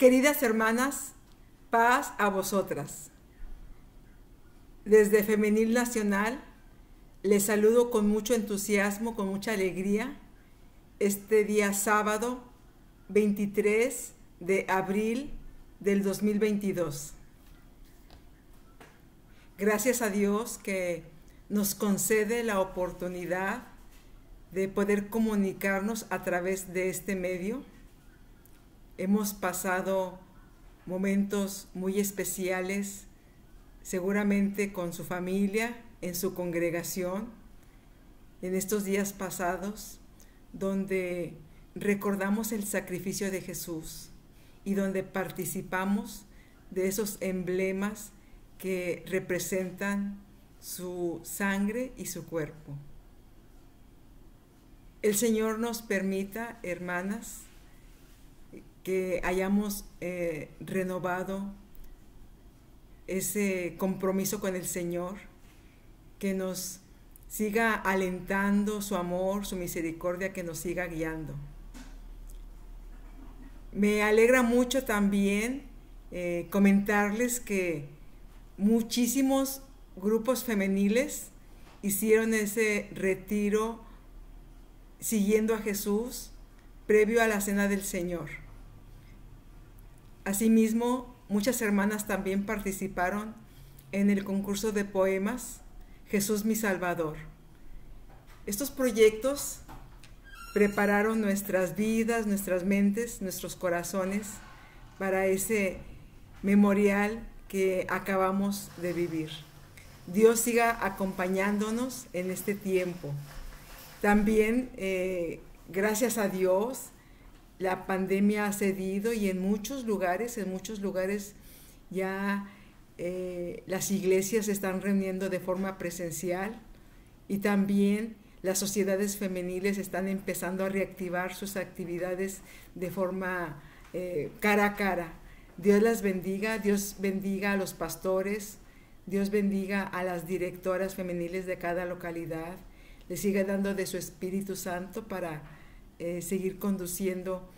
Queridas hermanas, paz a vosotras. Desde Femenil Nacional les saludo con mucho entusiasmo, con mucha alegría, este día sábado 23 de abril del 2022. Gracias a Dios que nos concede la oportunidad de poder comunicarnos a través de este medio. Hemos pasado momentos muy especiales, seguramente con su familia, en su congregación, en estos días pasados, donde recordamos el sacrificio de Jesús y donde participamos de esos emblemas que representan su sangre y su cuerpo. El Señor nos permita, hermanas, que hayamos renovado ese compromiso con el Señor, que nos siga alentando su amor, su misericordia, que nos siga guiando. Me alegra mucho también comentarles que muchísimos grupos femeniles hicieron ese retiro siguiendo a Jesús previo a la Cena del Señor. Asimismo, muchas hermanas también participaron en el concurso de poemas Jesús mi Salvador. Estos proyectos prepararon nuestras vidas, nuestras mentes, nuestros corazones para ese memorial que acabamos de vivir. Dios siga acompañándonos en este tiempo. También, gracias a Dios, la pandemia ha cedido y en muchos lugares ya las iglesias se están reuniendo de forma presencial y también las sociedades femeniles están empezando a reactivar sus actividades de forma cara a cara. Dios las bendiga, Dios bendiga a los pastores, Dios bendiga a las directoras femeniles de cada localidad, les siga dando de su Espíritu Santo para seguir conduciendo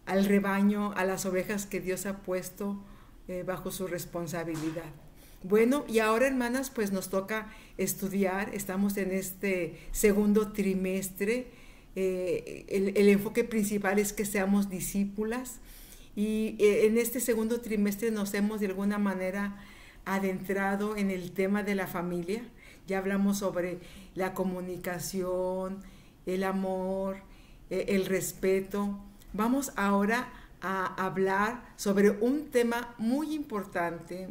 al rebaño, a las ovejas que Dios ha puesto bajo su responsabilidad. Bueno, y ahora, hermanas, pues nos toca estudiar. Estamos en este segundo trimestre. El enfoque principal es que seamos discípulas, y en este segundo trimestre nos hemos de alguna manera adentrado en el tema de la familia. Ya hablamos sobre la comunicación, el amor, el respeto. Vamos ahora a hablar sobre un tema muy importante,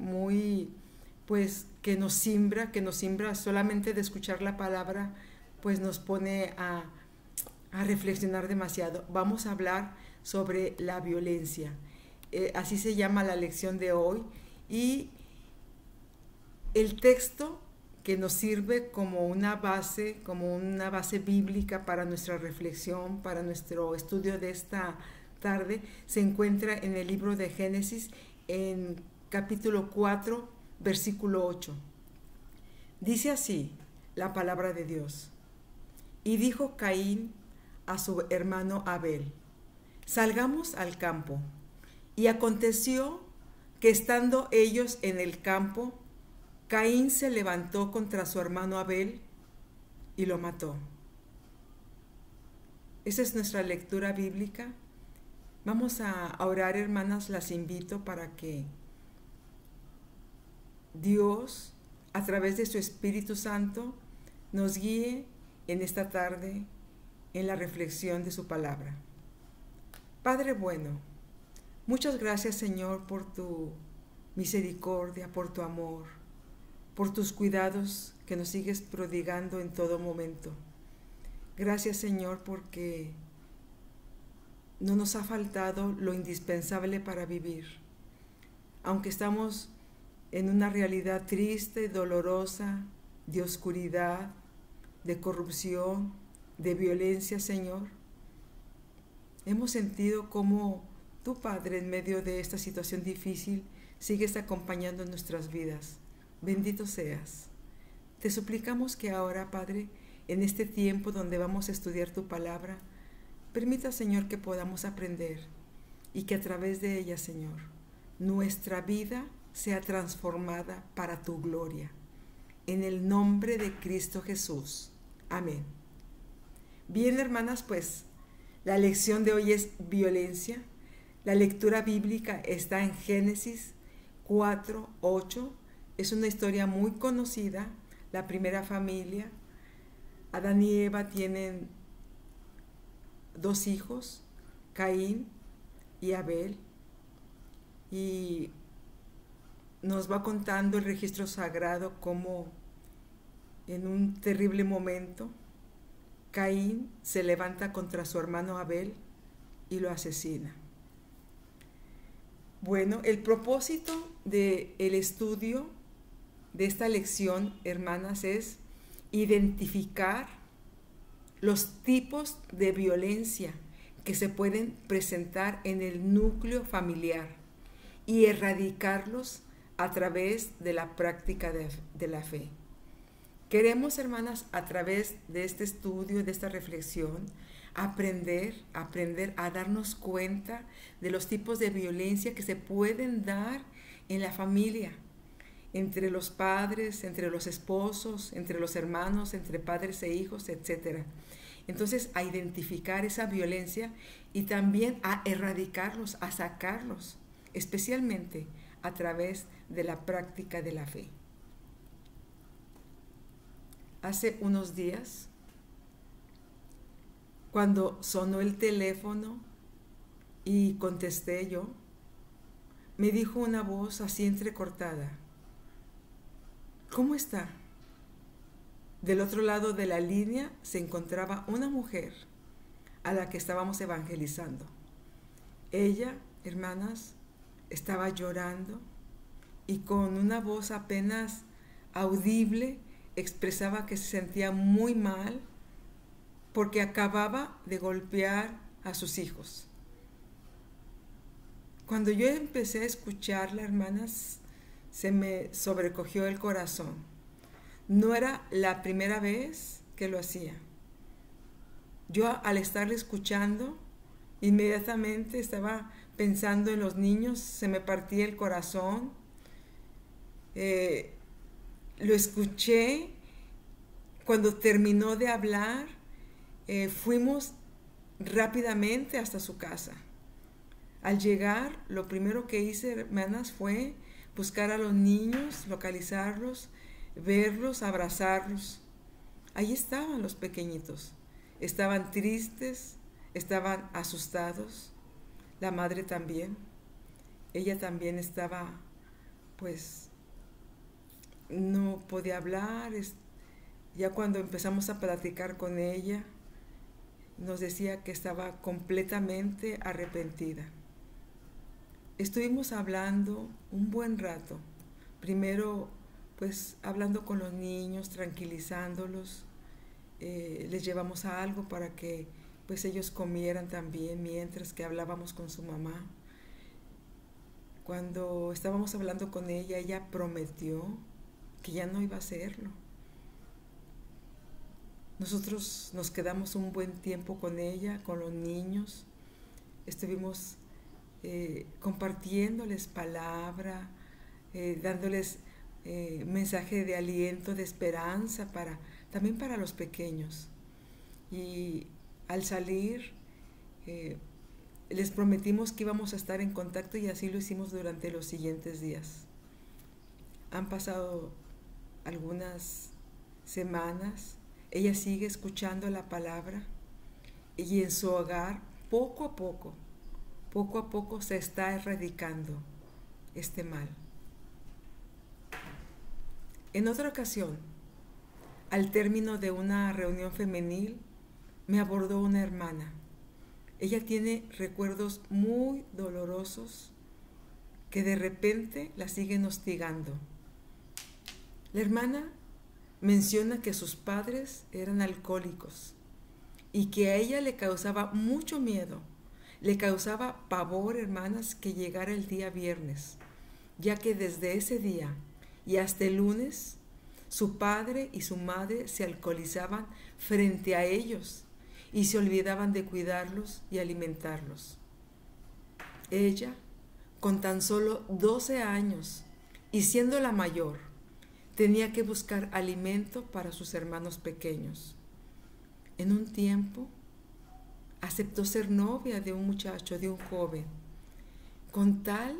pues que nos simbra solamente de escuchar la palabra, pues nos pone a reflexionar demasiado. Vamos a hablar sobre la violencia. Así se llama la lección de hoy, y el texto que nos sirve como una base bíblica para nuestra reflexión, para nuestro estudio de esta tarde, se encuentra en el libro de Génesis, en capítulo 4, versículo 8. Dice así la palabra de Dios: y dijo Caín a su hermano Abel: salgamos al campo. Y aconteció que estando ellos en el campo, Caín se levantó contra su hermano Abel y lo mató. Esa es nuestra lectura bíblica. Vamos a orar, hermanas, las invito para que Dios, a través de su Espíritu Santo, nos guíe en esta tarde en la reflexión de su palabra. Padre bueno, muchas gracias, Señor, por tu misericordia, por tu amor, por tus cuidados que nos sigues prodigando en todo momento. Gracias, Señor, porque no nos ha faltado lo indispensable para vivir. Aunque estamos en una realidad triste, dolorosa, de oscuridad, de corrupción, de violencia, Señor, hemos sentido cómo tu Padre, en medio de esta situación difícil, sigues acompañando nuestras vidas. Bendito seas. Te suplicamos que ahora, Padre, en este tiempo donde vamos a estudiar tu palabra, permita, Señor, que podamos aprender y que a través de ella, Señor, nuestra vida sea transformada para tu gloria. En el nombre de Cristo Jesús. Amén. Bien, hermanas, pues la lección de hoy es violencia. La lectura bíblica está en Génesis 4:8. Es una historia muy conocida. La primera familia, Adán y Eva, tienen 2 hijos, Caín y Abel. Y nos va contando el registro sagrado cómo en un terrible momento Caín se levanta contra su hermano Abel y lo asesina. Bueno, el propósito del estudio de esta lección, hermanas, es identificar los tipos de violencia que se pueden presentar en el núcleo familiar y erradicarlos a través de la práctica de la fe. Queremos, hermanas, a través de este estudio, de esta reflexión, aprender a darnos cuenta de los tipos de violencia que se pueden dar en la familia, entre los padres, entre los esposos, entre los hermanos, entre padres e hijos, etc. Entonces, a identificar esa violencia y también a erradicarlos, a sacarlos, especialmente a través de la práctica de la fe. Hace unos días, cuando sonó el teléfono y contesté yo, me dijo una voz así entrecortada: ¿cómo está? Del otro lado de la línea se encontraba una mujer a la que estábamos evangelizando. Ella, hermanas, estaba llorando y con una voz apenas audible expresaba que se sentía muy mal porque acababa de golpear a sus hijos. Cuando yo empecé a escucharla, hermanas, se me sobrecogió el corazón. No era la primera vez que lo hacía. Yo, al estarle escuchando, inmediatamente estaba pensando en los niños, se me partía el corazón. Lo escuché. Cuando terminó de hablar, fuimos rápidamente hasta su casa. Al llegar, lo primero que hice, hermanas, fue buscar a los niños, localizarlos, verlos, abrazarlos. Ahí estaban los pequeñitos. Estaban tristes, estaban asustados. La madre también. Ella también estaba, pues, no podía hablar. Ya cuando empezamos a platicar con ella, nos decía que estaba completamente arrepentida. Estuvimos hablando un buen rato. Primero, pues, hablando con los niños, tranquilizándolos. Les llevamos algo para que, pues, ellos comieran también mientras que hablábamos con su mamá. Cuando estábamos hablando con ella, ella prometió que ya no iba a hacerlo. Nosotros nos quedamos un buen tiempo con ella, con los niños. Estuvimos compartiéndoles palabra, dándoles mensaje de aliento, de esperanza, también para los pequeños. Y al salir, les prometimos que íbamos a estar en contacto y así lo hicimos durante los siguientes días. Han pasado algunas semanas. Ella sigue escuchando la palabra y en su hogar, poco a poco se está erradicando este mal. En otra ocasión, al término de una reunión femenil, me abordó una hermana. Ella tiene recuerdos muy dolorosos que de repente la siguen hostigando. La hermana menciona que sus padres eran alcohólicos y que a ella le causaba mucho miedo, le causaba pavor, hermanas, que llegara el día viernes, ya que desde ese día y hasta el lunes, su padre y su madre se alcoholizaban frente a ellos y se olvidaban de cuidarlos y alimentarlos. Ella, con tan solo 12 años y siendo la mayor, tenía que buscar alimento para sus hermanos pequeños. En un tiempo, aceptó ser novia de un muchacho, de un joven, con tal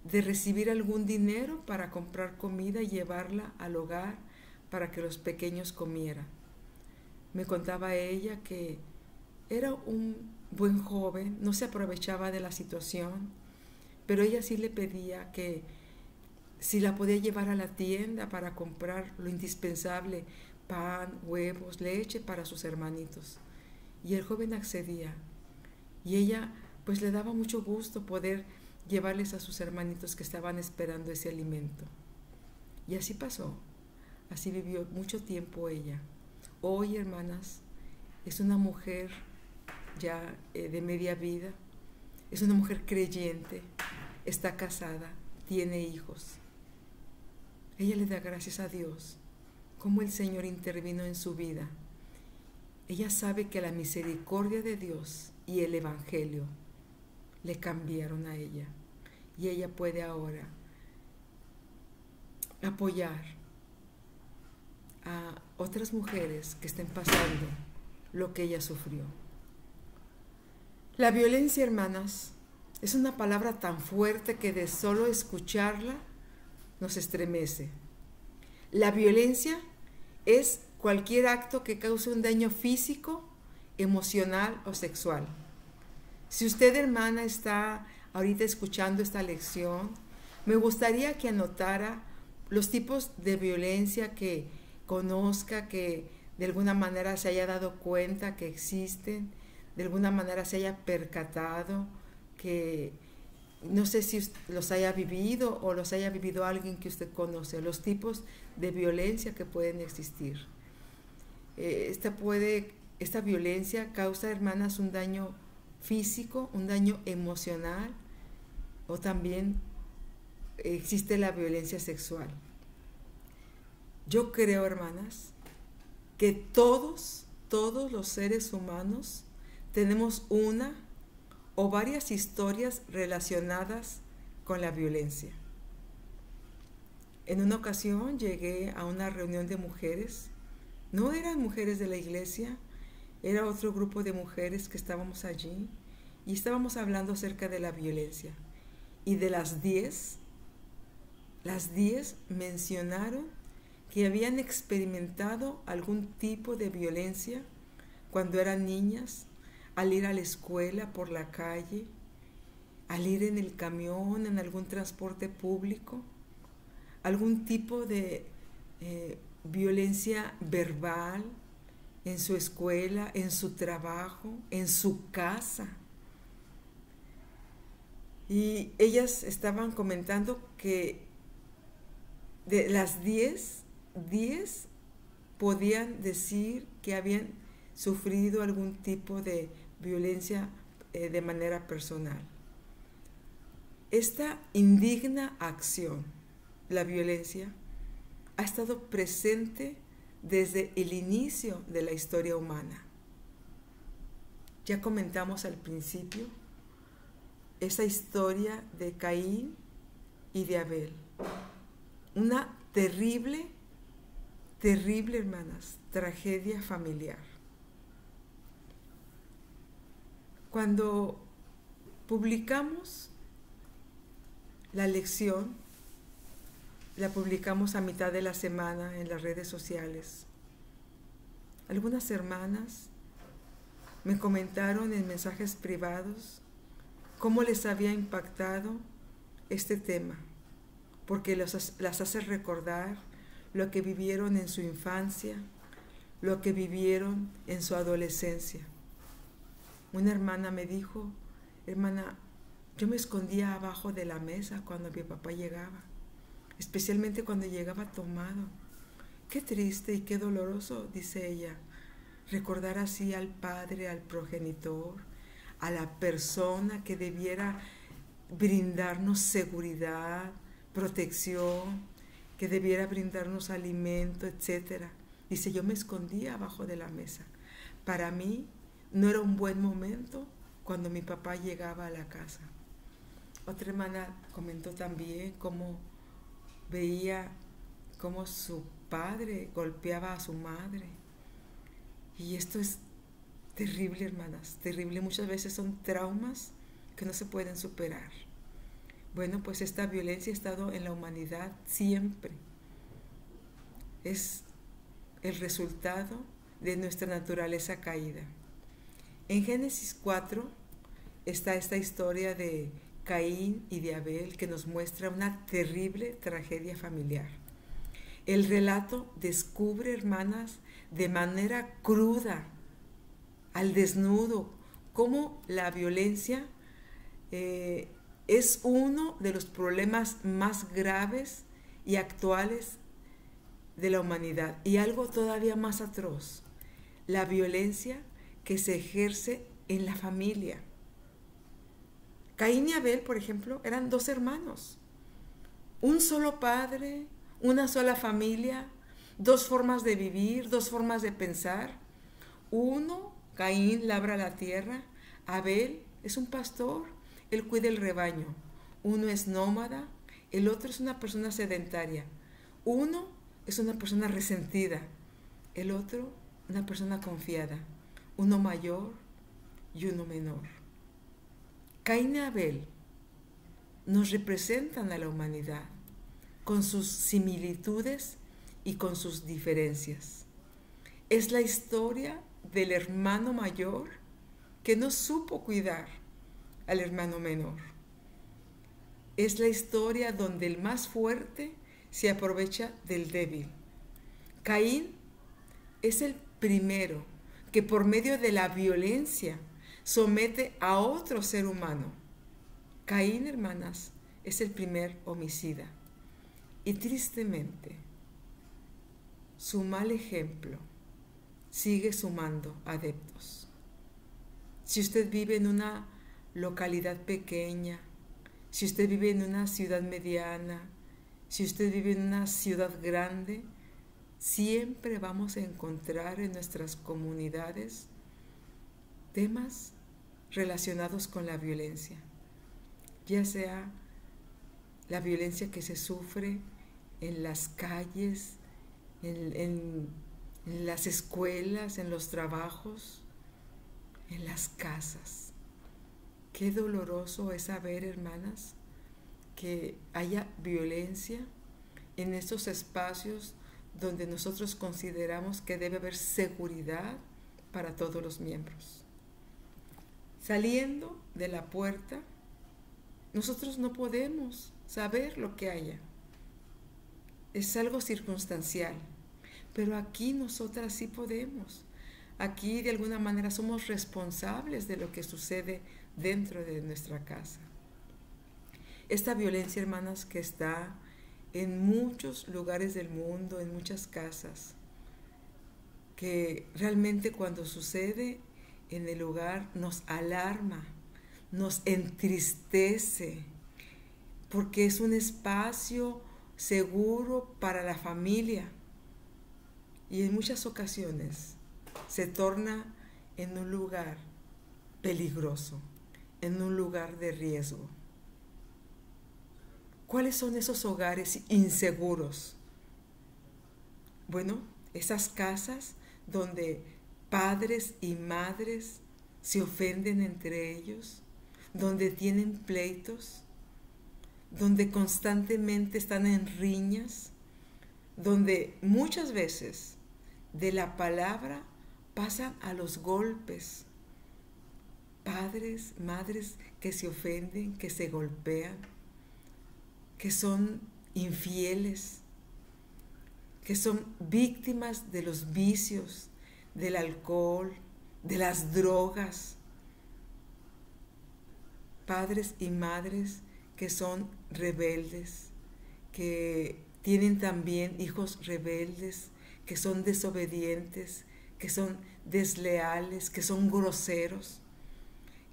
de recibir algún dinero para comprar comida y llevarla al hogar para que los pequeños comieran. Me contaba ella que era un buen joven, no se aprovechaba de la situación, pero ella sí le pedía que si la podía llevar a la tienda para comprar lo indispensable, pan, huevos, leche para sus hermanitos. Y el joven accedía. Y ella pues le daba mucho gusto poder llevarles a sus hermanitos que estaban esperando ese alimento. Y así pasó. Así vivió mucho tiempo ella. Hoy, hermanas, es una mujer ya de media vida, es una mujer creyente, está casada, tiene hijos. Ella le da gracias a Dios, cómo el Señor intervino en su vida. Ella sabe que la misericordia de Dios y el Evangelio le cambiaron a ella. Y ella puede ahora apoyar a otras mujeres que estén pasando lo que ella sufrió. La violencia, hermanas, es una palabra tan fuerte que de solo escucharla nos estremece. La violencia es cualquier acto que cause un daño físico, emocional o sexual. Si usted, hermana, está ahorita escuchando esta lección, me gustaría que anotara los tipos de violencia que conozca, que de alguna manera se haya dado cuenta que existen, de alguna manera se haya percatado, que no sé si los haya vivido o los haya vivido alguien que usted conoce, los tipos de violencia que pueden existir. Esta violencia causa, hermanas, un daño físico, un daño emocional, o también existe la violencia sexual. Yo creo, hermanas, que todos los seres humanos tenemos una o varias historias relacionadas con la violencia. En una ocasión llegué a una reunión de mujeres. No eran mujeres de la iglesia, era otro grupo de mujeres que estábamos allí y estábamos hablando acerca de la violencia. Y de las 10 mencionaron que habían experimentado algún tipo de violencia cuando eran niñas, al ir a la escuela, por la calle, al ir en el camión, en algún transporte público, algún tipo de violencia verbal en su escuela, en su trabajo, en su casa. Y ellas estaban comentando que de las 10 podían decir que habían sufrido algún tipo de violencia de manera personal. Esta indigna acción, la violencia, ha estado presente desde el inicio de la historia humana. Ya comentamos al principio esa historia de Caín y de Abel. Una terrible, hermanas, tragedia familiar. Cuando publicamos la lección, la publicamos a mitad de la semana en las redes sociales. Algunas hermanas me comentaron en mensajes privados cómo les había impactado este tema, porque las hace recordar lo que vivieron en su infancia, lo que vivieron en su adolescencia. Una hermana me dijo: hermana, yo me escondía abajo de la mesa cuando mi papá llegaba, especialmente cuando llegaba tomado. Qué triste y qué doloroso, dice ella, recordar así al padre, al progenitor, a la persona que debiera brindarnos seguridad, protección, que debiera brindarnos alimento, etc. Dice, yo me escondía abajo de la mesa. Para mí no era un buen momento cuando mi papá llegaba a la casa. Otra hermana comentó también cómo veía cómo su padre golpeaba a su madre. Y esto es terrible, hermanas, terrible. Muchas veces son traumas que no se pueden superar. Bueno, pues esta violencia ha estado en la humanidad siempre. Es el resultado de nuestra naturaleza caída. En Génesis 4 está esta historia de Caín y de Abel que nos muestra una terrible tragedia familiar. El relato descubre, hermanas, de manera cruda, al desnudo, cómo la violencia es uno de los problemas más graves y actuales de la humanidad, y algo todavía más atroz, la violencia que se ejerce en la familia. Caín y Abel, por ejemplo, eran dos hermanos, un solo padre, una sola familia, dos formas de vivir, dos formas de pensar. Uno, Caín, labra la tierra, Abel es un pastor, él cuida el rebaño. Uno es nómada, el otro es una persona sedentaria. Uno es una persona resentida, el otro una persona confiada. Uno mayor y uno menor. Caín y Abel nos representan a la humanidad con sus similitudes y con sus diferencias. Es la historia del hermano mayor que no supo cuidar al hermano menor. Es la historia donde el más fuerte se aprovecha del débil. Caín es el primero que por medio de la violencia somete a otro ser humano. Caín, hermanas, es el primer homicida. Y tristemente, su mal ejemplo sigue sumando adeptos. Si usted vive en una localidad pequeña, si usted vive en una ciudad mediana, si usted vive en una ciudad grande, siempre vamos a encontrar en nuestras comunidades temas relacionados con la violencia, ya sea la violencia que se sufre en las calles, en las escuelas, en los trabajos, en las casas. Qué doloroso es saber, hermanas, que haya violencia en estos espacios donde nosotros consideramos que debe haber seguridad para todos los miembros. Saliendo de la puerta, nosotros no podemos saber lo que haya. Es algo circunstancial, pero aquí nosotras sí podemos. Aquí de alguna manera somos responsables de lo que sucede dentro de nuestra casa. Esta violencia, hermanas, que está en muchos lugares del mundo, en muchas casas, que realmente cuando sucede en el hogar nos alarma, nos entristece, porque es un espacio seguro para la familia y en muchas ocasiones se torna en un lugar peligroso, en un lugar de riesgo. ¿Cuáles son esos hogares inseguros? Bueno, esas casas donde padres y madres se ofenden entre ellos, donde tienen pleitos, donde constantemente están en riñas, donde muchas veces de la palabra pasan a los golpes. Padres, madres que se ofenden, que se golpean, que son infieles, que son víctimas de los vicios, del alcohol, de las drogas. Padres y madres que son rebeldes, que tienen también hijos rebeldes, que son desobedientes, que son desleales, que son groseros,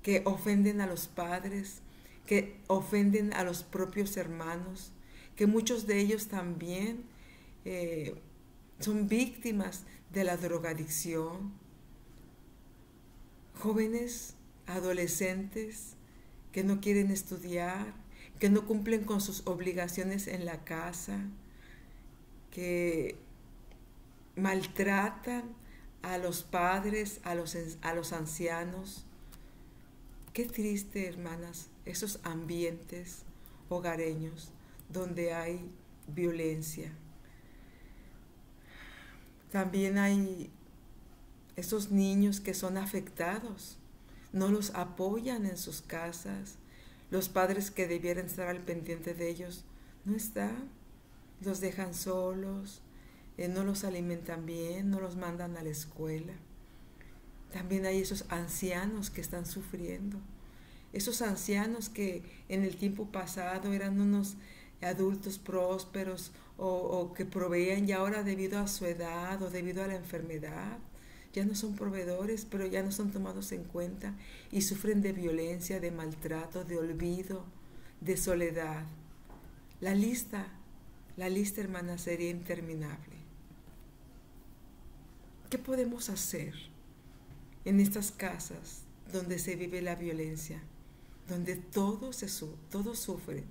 que ofenden a los padres, que ofenden a los propios hermanos, que muchos de ellos también son víctimas de la drogadicción. Jóvenes, adolescentes que no quieren estudiar, que no cumplen con sus obligaciones en la casa, que maltratan a los padres, a los ancianos. Qué triste, hermanas, esos ambientes hogareños donde hay violencia. También hay esos niños que son afectados, no los apoyan en sus casas. Los padres que debieran estar al pendiente de ellos no están, los dejan solos, no los alimentan bien, no los mandan a la escuela. También hay esos ancianos que están sufriendo, esos ancianos que en el tiempo pasado eran unos adultos prósperos o que proveían, y ahora debido a su edad o debido a la enfermedad ya no son proveedores, pero ya no son tomados en cuenta y sufren de violencia, de maltrato, de olvido, de soledad. La lista, hermana, sería interminable. ¿Qué podemos hacer en estas casas donde se vive la violencia, donde todos sufren?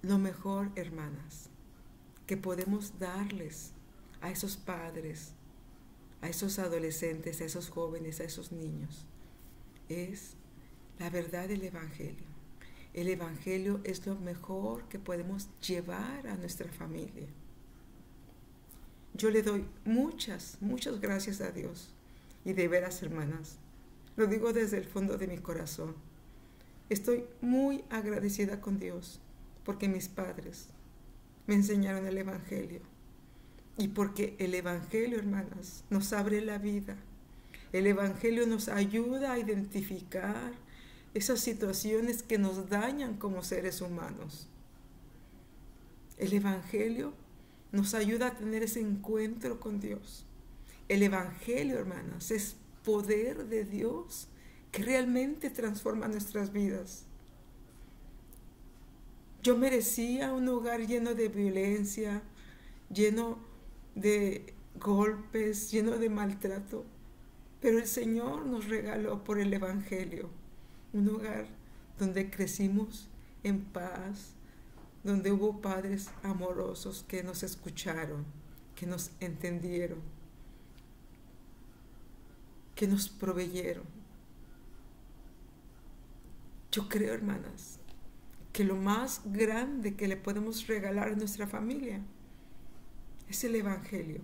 Lo mejor, hermanas, que podemos darles a esos padres, a esos adolescentes, a esos jóvenes, a esos niños, es la verdad del Evangelio. El Evangelio es lo mejor que podemos llevar a nuestra familia. Yo le doy muchas gracias a Dios. Y de veras, hermanas, lo digo desde el fondo de mi corazón. Estoy muy agradecida con Dios porque mis padres me enseñaron el Evangelio. Y porque el Evangelio, hermanas, nos abre la vida. El Evangelio nos ayuda a identificar esas situaciones que nos dañan como seres humanos. El Evangelio nos ayuda a tener ese encuentro con Dios. El Evangelio, hermanas, es poder de Dios que realmente transforma nuestras vidas. Yo merecía un hogar lleno de violencia, lleno de golpes, lleno de maltrato, pero el Señor nos regaló por el Evangelio un hogar donde crecimos en paz, donde hubo padres amorosos que nos escucharon, que nos entendieron, que nos proveyeron. Yo creo, hermanas, que lo más grande que le podemos regalar a nuestra familia es el Evangelio,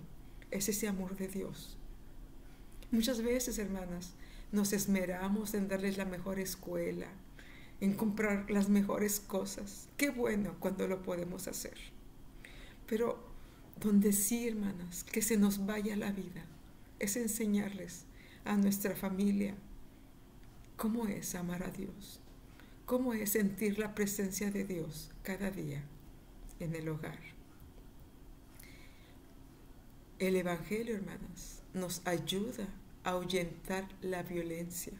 es ese amor de Dios. Muchas veces, hermanas, nos esmeramos en darles la mejor escuela, en comprar las mejores cosas. Qué bueno cuando lo podemos hacer. Pero donde sí, hermanas, que se nos vaya la vida, es enseñarles a nuestra familia cómo es amar a Dios, cómo es sentir la presencia de Dios cada día en el hogar. El Evangelio, hermanas, nos ayuda a ahuyentar la violencia,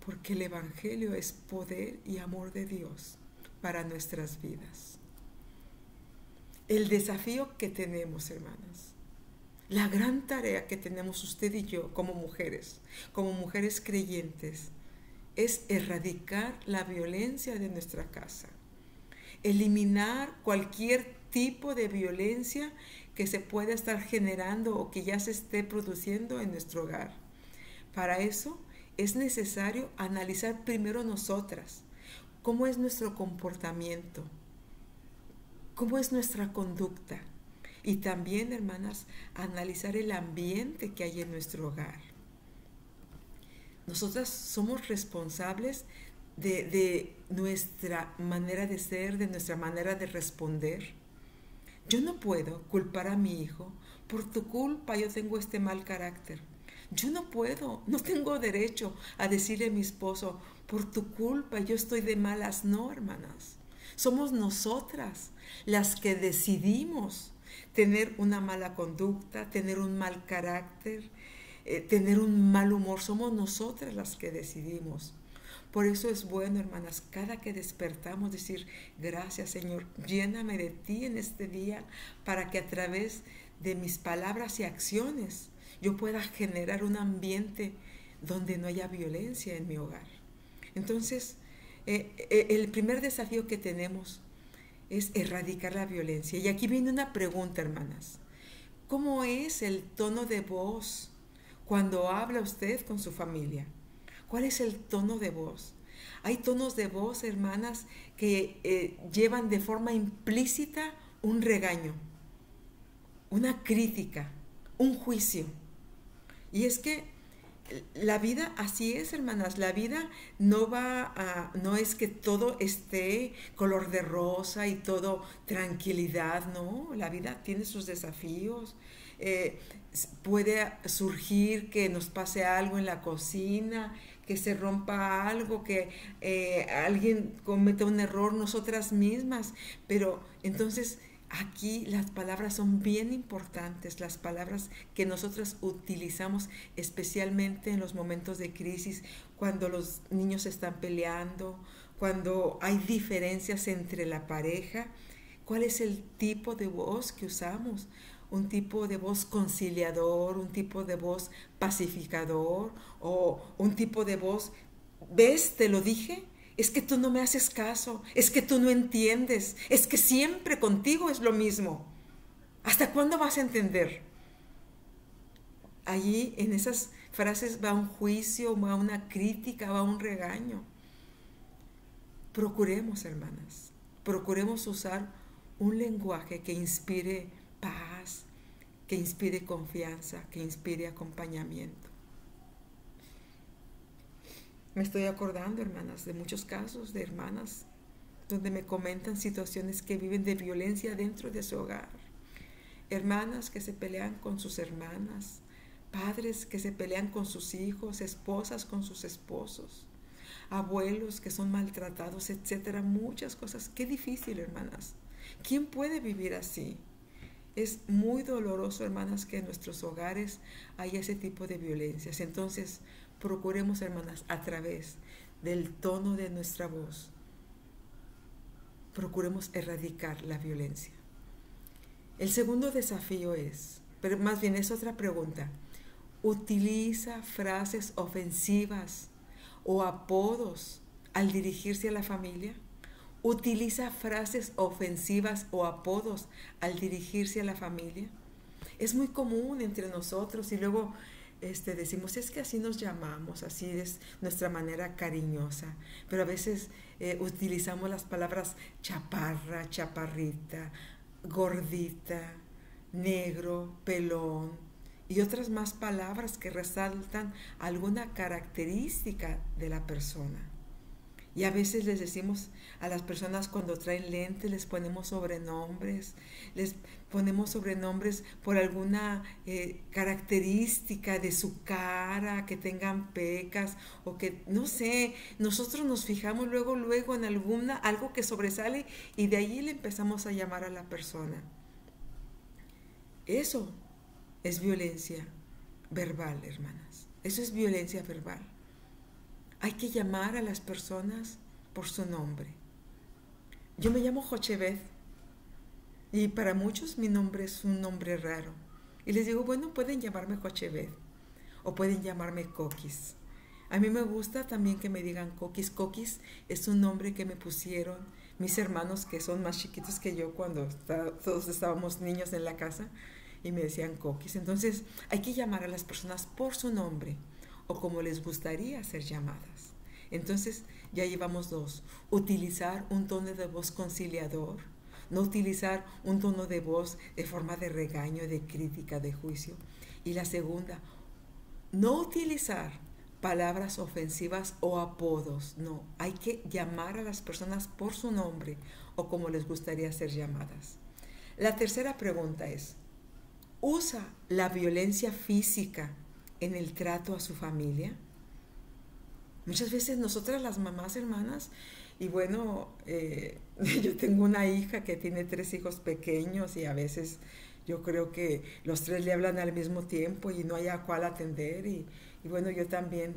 porque el Evangelio es poder y amor de Dios para nuestras vidas. El desafío que tenemos, hermanas, la gran tarea que tenemos usted y yo como mujeres creyentes, es erradicar la violencia de nuestra casa, eliminar cualquier tipo de violencia que se pueda estar generando o que ya se esté produciendo en nuestro hogar. Para eso es necesario analizar primero nosotras, cómo es nuestro comportamiento, cómo es nuestra conducta, y también, hermanas, analizar el ambiente que hay en nuestro hogar. Nosotras somos responsables de nuestra manera de ser, de nuestra manera de responder. Yo no puedo culpar a mi hijo, por tu culpa yo tengo este mal carácter. Yo no tengo derecho a decirle a mi esposo, por tu culpa yo estoy de malas. No, hermanas. Somos nosotras las que decidimos tener una mala conducta, tener un mal carácter, tener un mal humor. Somos nosotras las que decidimos. Por eso es bueno, hermanas, cada que despertamos decir, gracias, Señor, lléname de ti en este día para que a través de mis palabras y acciones yo pueda generar un ambiente donde no haya violencia en mi hogar. Entonces, el primer desafío que tenemos es erradicar la violencia. Y aquí viene una pregunta, hermanas. ¿Cómo es el tono de voz cuando habla usted con su familia? ¿Cuál es el tono de voz? Hay tonos de voz, hermanas, que llevan de forma implícita un regaño, una crítica, un juicio. Y es que la vida así es, hermanas. La vida no es que todo esté color de rosa y todo tranquilidad, no. La vida tiene sus desafíos. Puede surgir que nos pase algo en la cocina, que se rompa algo, que alguien cometa un error, nosotras mismas. Pero entonces aquí las palabras son bien importantes, las palabras que nosotras utilizamos especialmente en los momentos de crisis, cuando los niños están peleando, cuando hay diferencias entre la pareja. ¿Cuál es el tipo de voz que usamos? Un tipo de voz conciliador, un tipo de voz pacificador o un tipo de voz, ¿ves? Te lo dije. Es que tú no me haces caso, es que tú no entiendes, es que siempre contigo es lo mismo. ¿Hasta cuándo vas a entender? Allí en esas frases va un juicio, va una crítica, va un regaño. Procuremos, hermanas, procuremos usar un lenguaje que inspire paz, que inspire confianza, que inspire acompañamiento. Me estoy acordando, hermanas, de muchos casos de hermanas donde me comentan situaciones que viven de violencia dentro de su hogar. Hermanas que se pelean con sus hermanas, padres que se pelean con sus hijos, esposas con sus esposos, abuelos que son maltratados, etcétera, muchas cosas. Qué difícil, hermanas. ¿Quién puede vivir así? Es muy doloroso, hermanas, que en nuestros hogares haya ese tipo de violencias. Entonces, procuremos, hermanas, a través del tono de nuestra voz, procuremos erradicar la violencia. El segundo desafío es, pero más bien es otra pregunta, ¿utiliza frases ofensivas o apodos al dirigirse a la familia? ¿Utiliza frases ofensivas o apodos al dirigirse a la familia? Es muy común entre nosotros y luego decimos, es que así nos llamamos, así es nuestra manera cariñosa, pero a veces utilizamos las palabras chaparra, chaparrita, gordita, negro, pelón y otras más palabras que resaltan alguna característica de la persona. Y a veces les decimos a las personas cuando traen lentes, les ponemos sobrenombres por alguna característica de su cara, que tengan pecas o que, no sé, nosotros nos fijamos luego en algo que sobresale y de ahí le empezamos a llamar a la persona. Eso es violencia verbal, hermanas. Eso es violencia verbal. Hay que llamar a las personas por su nombre. Yo me llamo Jochebed y para muchos mi nombre es un nombre raro. Y les digo, bueno, pueden llamarme Jochebed o pueden llamarme Coquis. A mí me gusta también que me digan Coquis. Coquis es un nombre que me pusieron mis hermanos que son más chiquitos que yo cuando todos estábamos niños en la casa y me decían Coquis. Entonces hay que llamar a las personas por su nombre o como les gustaría ser llamadas. Entonces ya llevamos dos. Utilizar un tono de voz conciliador, no utilizar un tono de voz de forma de regaño, de crítica, de juicio. Y la segunda, no utilizar palabras ofensivas o apodos, no. Hay que llamar a las personas por su nombre o como les gustaría ser llamadas. La tercera pregunta es, ¿usa la violencia física en el trato a su familia? Muchas veces nosotras las mamás, hermanas, y bueno, yo tengo una hija que tiene 3 hijos pequeños y a veces yo creo que los 3 le hablan al mismo tiempo y no hay a cuál atender y bueno, yo también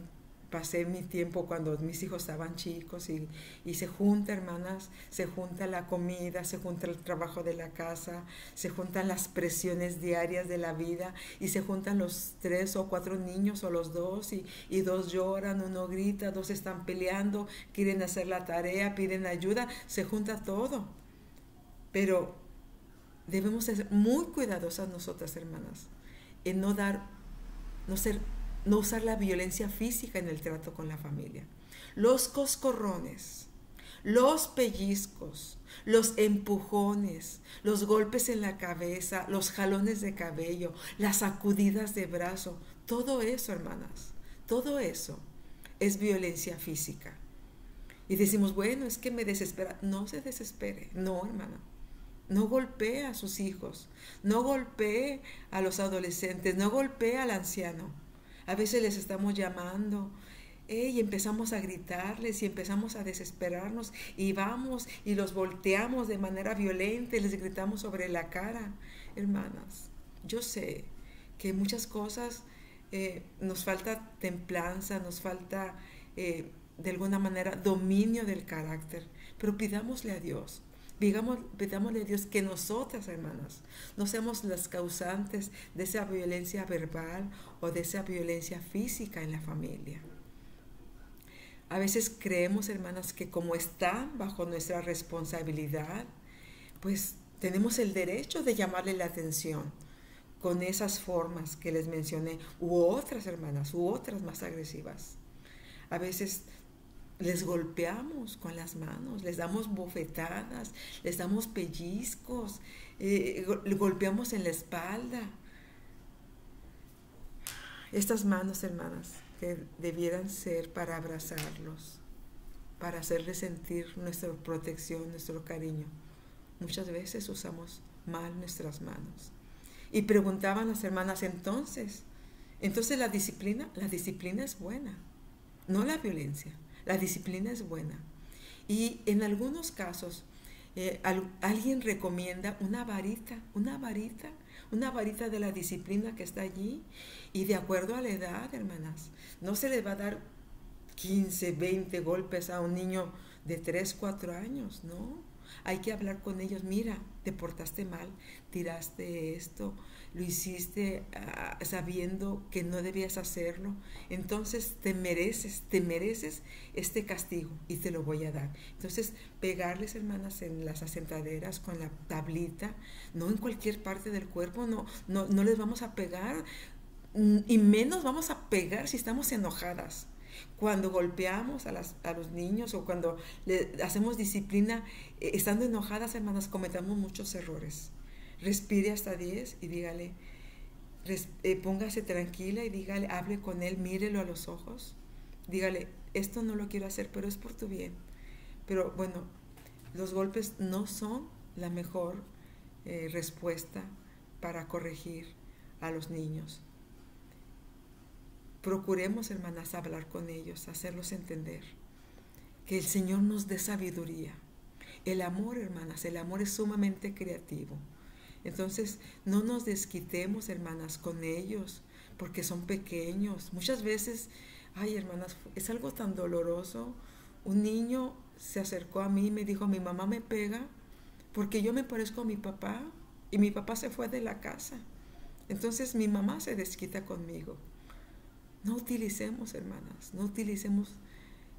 pasé mi tiempo cuando mis hijos estaban chicos y se junta, hermanas, se junta la comida, se junta el trabajo de la casa, se juntan las presiones diarias de la vida y se juntan los 3 o 4 niños o los 2 y 2 lloran, uno grita, 2 están peleando, quieren hacer la tarea, piden ayuda, se junta todo. Pero debemos ser muy cuidadosas nosotras, hermanas, en no usar la violencia física en el trato con la familia. Los coscorrones, los pellizcos, los empujones, los golpes en la cabeza, los jalones de cabello, las sacudidas de brazo, todo eso, hermanas, todo eso es violencia física. Y decimos, bueno, es que me desespera. No se desespere, no, hermana. No golpee a sus hijos, no golpee a los adolescentes, no golpee al anciano. A veces les estamos llamando y empezamos a gritarles y empezamos a desesperarnos y vamos y los volteamos de manera violenta y les gritamos sobre la cara. Hermanas, yo sé que muchas cosas nos falta templanza, nos falta de alguna manera dominio del carácter, pero pidámosle a Dios. Pidámosle a Dios que nosotras, hermanas, no seamos las causantes de esa violencia verbal o de esa violencia física en la familia. A veces creemos, hermanas, que como están bajo nuestra responsabilidad, pues tenemos el derecho de llamarle la atención con esas formas que les mencioné, u otras, hermanas, u otras más agresivas. A veces les golpeamos con las manos, les damos bofetadas, les damos pellizcos, golpeamos en la espalda. Estas manos, hermanas, que debieran ser para abrazarlos, para hacerles sentir nuestra protección, nuestro cariño. Muchas veces usamos mal nuestras manos. Y preguntaban las hermanas, entonces la disciplina es buena, no la violencia. La disciplina es buena. Y en algunos casos alguien recomienda una varita de la disciplina que está allí. Y de acuerdo a la edad, hermanas, no se le va a dar 15, 20 golpes a un niño de 3, 4 años, ¿no? Hay que hablar con ellos, mira, te portaste mal, tiraste esto, lo hiciste sabiendo que no debías hacerlo, entonces te mereces este castigo y te lo voy a dar. Entonces, pegarles, hermanas, en las asentaderas con la tablita, no en cualquier parte del cuerpo, no les vamos a pegar, y menos vamos a pegar si estamos enojadas. Cuando golpeamos a los niños o cuando le hacemos disciplina, estando enojadas, hermanas, cometamos muchos errores. Respire hasta 10 y dígale, póngase tranquila y dígale, hable con él, mírelo a los ojos. Dígale, esto no lo quiero hacer, pero es por tu bien. Pero bueno, los golpes no son la mejor respuesta para corregir a los niños. Procuremos, hermanas, hablar con ellos, hacerlos entender que el Señor nos dé sabiduría. El amor, hermanas, el amor es sumamente creativo. Entonces, no nos desquitemos, hermanas, con ellos, porque son pequeños. Muchas veces, ay, hermanas, es algo tan doloroso. Un niño se acercó a mí y me dijo, mi mamá me pega porque yo me parezco a mi papá y mi papá se fue de la casa. Entonces, mi mamá se desquita conmigo. No utilicemos, hermanas, no utilicemos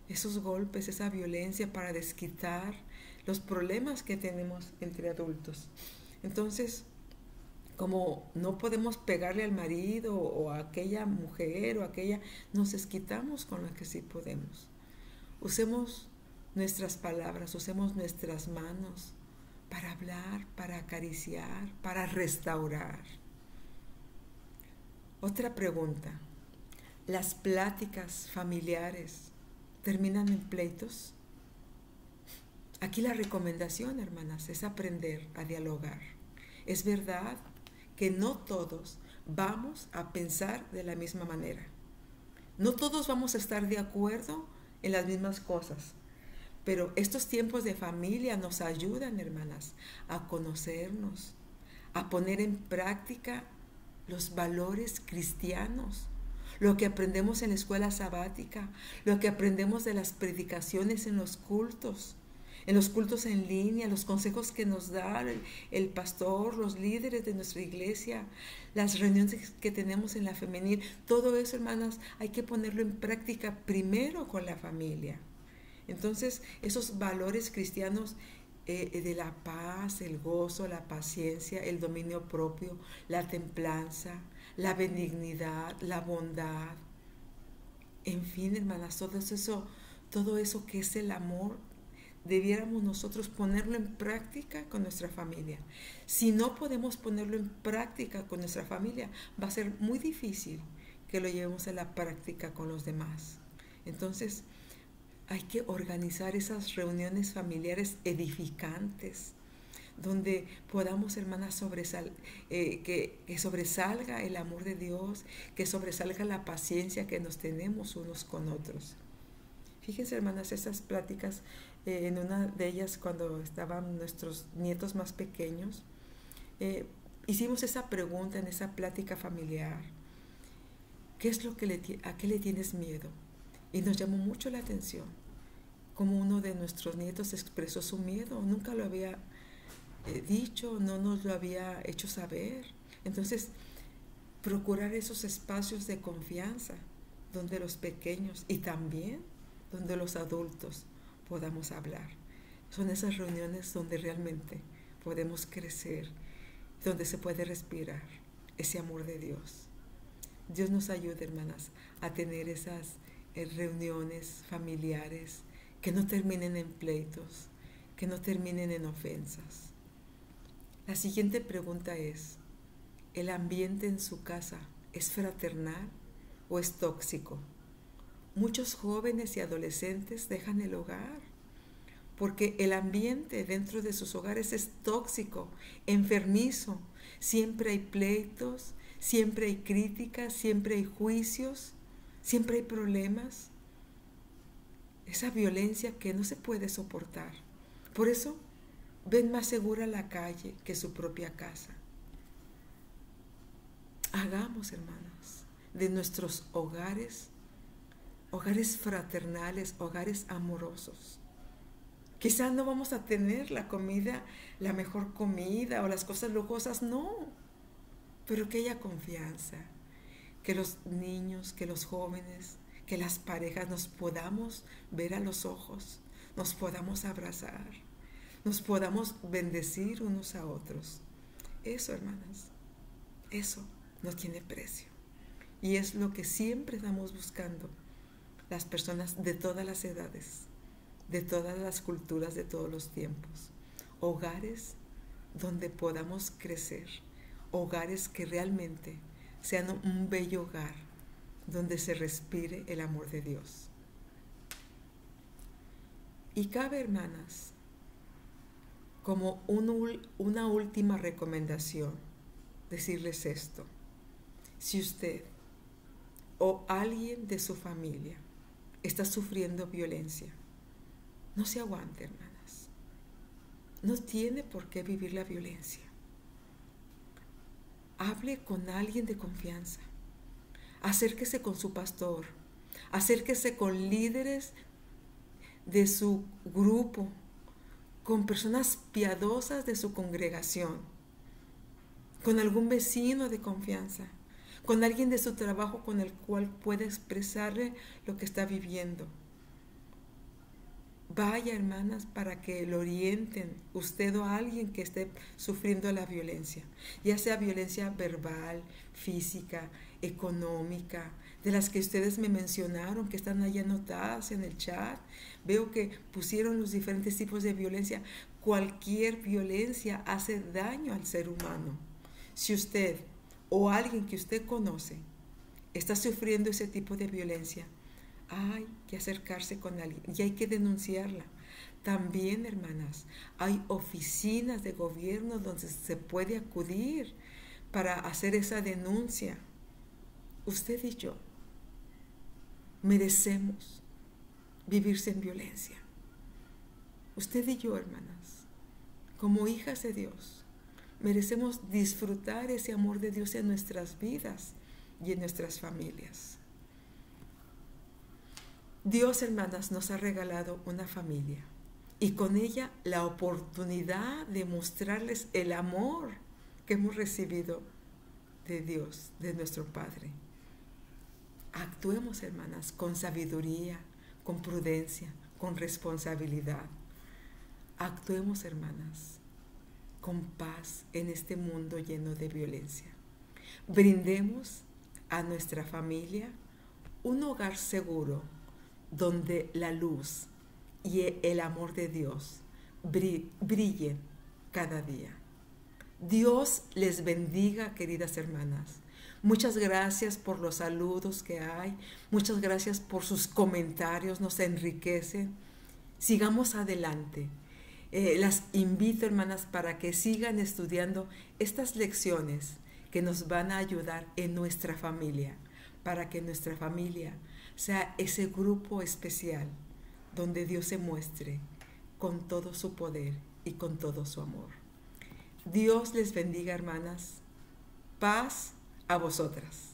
esos golpes, esa violencia para desquitar los problemas que tenemos entre adultos. Entonces, como no podemos pegarle al marido o a aquella mujer o a aquella, nos desquitamos con lo que sí podemos. Usemos nuestras palabras, usemos nuestras manos para hablar, para acariciar, para restaurar. Otra pregunta. ¿Las pláticas familiares terminan en pleitos? Aquí la recomendación, hermanas, es aprender a dialogar. Es verdad que no todos vamos a pensar de la misma manera. No todos vamos a estar de acuerdo en las mismas cosas. Pero estos tiempos de familia nos ayudan, hermanas, a conocernos, a poner en práctica los valores cristianos, lo que aprendemos en la escuela sabática, lo que aprendemos de las predicaciones en los cultos en línea, los consejos que nos da el pastor, los líderes de nuestra iglesia, las reuniones que tenemos en la femenil. Todo eso, hermanas, hay que ponerlo en práctica primero con la familia. Entonces, esos valores cristianos de la paz, el gozo, la paciencia, el dominio propio, la templanza, la benignidad, la bondad, en fin, hermanas, todo eso que es el amor, debiéramos nosotros ponerlo en práctica con nuestra familia. Si no podemos ponerlo en práctica con nuestra familia, va a ser muy difícil que lo llevemos a la práctica con los demás. Entonces, hay que organizar esas reuniones familiares edificantes, donde podamos, hermanas, que sobresalga el amor de Dios, que sobresalga la paciencia que nos tenemos unos con otros. Fíjense, hermanas, esas pláticas, en una de ellas, cuando estaban nuestros nietos más pequeños, hicimos esa pregunta en esa plática familiar: ¿qué es lo que a qué le tienes miedo? Y nos llamó mucho la atención como uno de nuestros nietos expresó su miedo. Nunca lo había dicho, no nos lo había hecho saber. Entonces, procurar esos espacios de confianza donde los pequeños y también donde los adultos podamos hablar. Son esas reuniones donde realmente podemos crecer, donde se puede respirar ese amor de Dios. Dios nos ayude, hermanas, a tener esas reuniones familiares que no terminen en pleitos, que no terminen en ofensas. La siguiente pregunta es: ¿el ambiente en su casa es fraternal o es tóxico? Muchos jóvenes y adolescentes dejan el hogar porque el ambiente dentro de sus hogares es tóxico, enfermizo. Siempre hay pleitos, siempre hay críticas, siempre hay juicios, siempre hay problemas. Esa violencia que no se puede soportar. Por eso ven más segura la calle que su propia casa. Hagamos, hermanas, de nuestros hogares fraternales, hogares amorosos. Quizás no vamos a tener la mejor comida o las cosas lujosas, no, pero que haya confianza, que los niños, que los jóvenes, que las parejas nos podamos ver a los ojos, nos podamos abrazar, nos podamos bendecir unos a otros. Eso, hermanas, eso no tiene precio. Y es lo que siempre estamos buscando las personas de todas las edades, de todas las culturas, de todos los tiempos. Hogares donde podamos crecer, hogares que realmente sean un bello hogar, donde se respire el amor de Dios. Y cabe, hermanas, como una última recomendación, decirles esto: si usted o alguien de su familia está sufriendo violencia, no se aguante, hermanas. No tiene por qué vivir la violencia. Hable con alguien de confianza. Acérquese con su pastor. Acérquese con líderes de su grupo, con personas piadosas de su congregación, con algún vecino de confianza, con alguien de su trabajo con el cual pueda expresarle lo que está viviendo. Vaya, hermanas, para que lo orienten, usted o alguien que esté sufriendo la violencia, ya sea violencia verbal, física, económica, de las que ustedes me mencionaron, que están ahí anotadas en el chat. Veo que pusieron los diferentes tipos de violencia. Cualquier violencia hace daño al ser humano. Si usted o alguien que usted conoce está sufriendo ese tipo de violencia, hay que acercarse con alguien y hay que denunciarla. También, hermanas, hay oficinas de gobierno donde se puede acudir para hacer esa denuncia. Usted y yo merecemos vivir sin violencia. Usted y yo, hermanas, como hijas de Dios, merecemos disfrutar ese amor de Dios en nuestras vidas y en nuestras familias. Dios, hermanas, nos ha regalado una familia y con ella la oportunidad de mostrarles el amor que hemos recibido de Dios, de nuestro Padre. Actuemos, hermanas, con sabiduría, con prudencia, con responsabilidad. Actuemos, hermanas, con paz en este mundo lleno de violencia. Brindemos a nuestra familia un hogar seguro donde la luz y el amor de Dios brillen cada día. Dios les bendiga, queridas hermanas. Muchas gracias por los saludos que hay. Muchas gracias por sus comentarios, nos enriquecen. Sigamos adelante. Las invito, hermanas, para que sigan estudiando estas lecciones que nos van a ayudar en nuestra familia, para que nuestra familia sea ese grupo especial donde Dios se muestre con todo su poder y con todo su amor. Dios les bendiga, hermanas. Paz a vosotras.